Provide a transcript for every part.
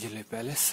ये ले पैलेस।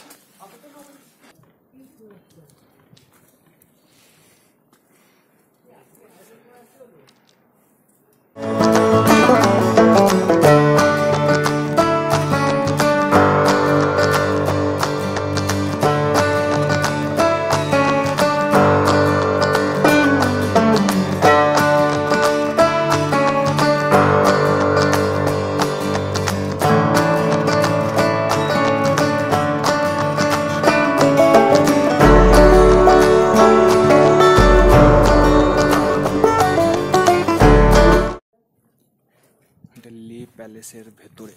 दिल्ली প্যালেসের ভেতরে।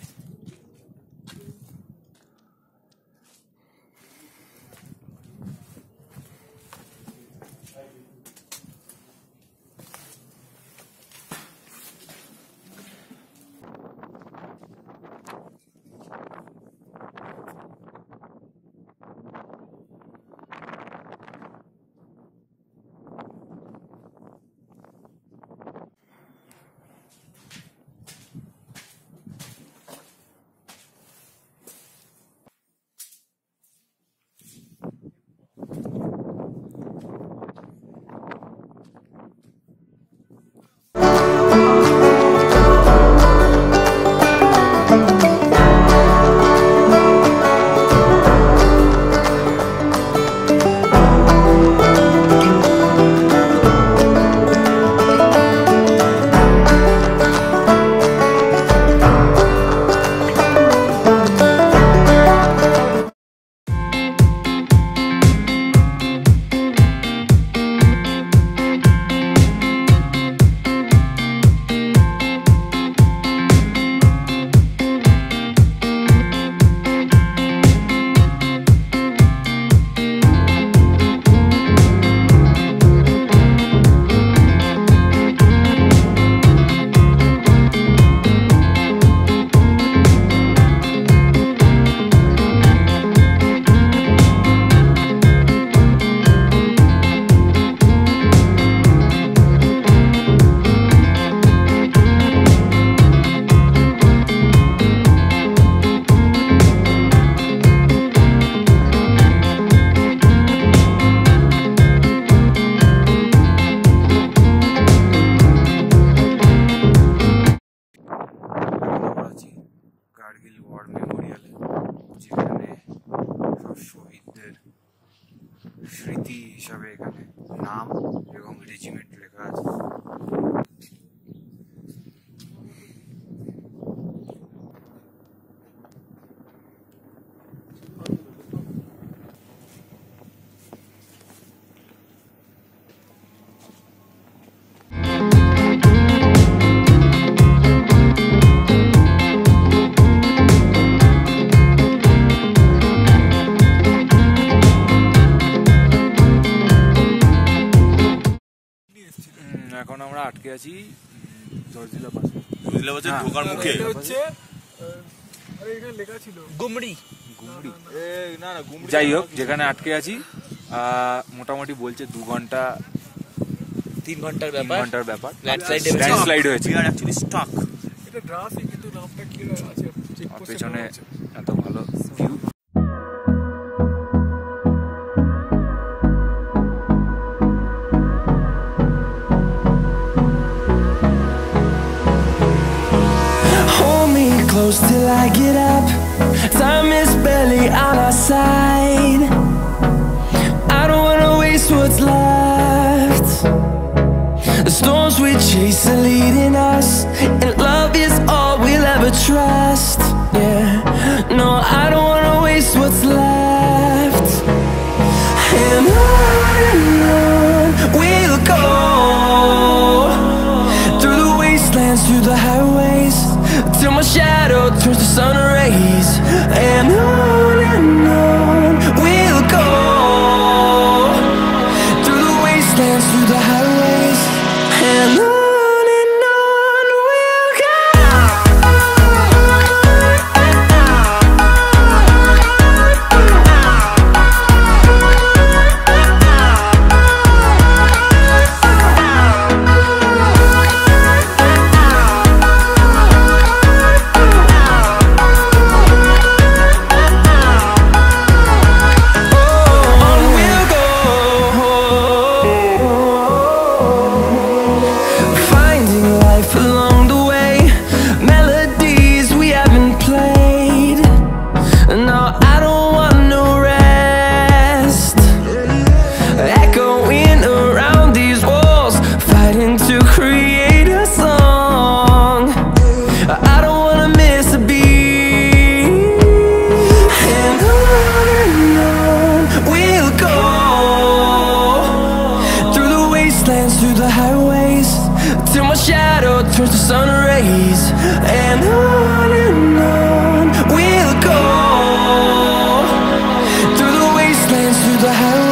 কার্গিল ওয়ার মেমোরিয়ালে, যেখানে সব শহীদদের স্মৃতি হিসাবে এখানে নাম এবং রেজিমেন্ট লেখা আছে। এখন আমরা আটকে আছি জর্জিলা পাশে, জর্জিলা পাশে ঢোকার মুখে হচ্ছে এখানে লেখা ছিল গুমড়ি গুমড়ি, না না গুমড়ি, যাই হোক যেখানে আটকে আছি মোটামুটি বলছে 2 ঘন্টা 3 ঘন্টার ব্যাপার ল্যান্ডস্লাইড হয়েছে। We are actually stuck. এটা ড্রাসই, কিন্তু নামটা কি আছে পেছনে এত ভালো view. Close till I get up, time is barely on our side. I don't wanna waste what's left. The storms we chase are leading us, and love is all we'll ever trust. Yeah, no, I don't wanna waste what's left. And on we'll go, through the wastelands, through the highways, till my shadow turns to sun rays. And on we'll go, through the wastelands, through the highways. And on we'll through the highway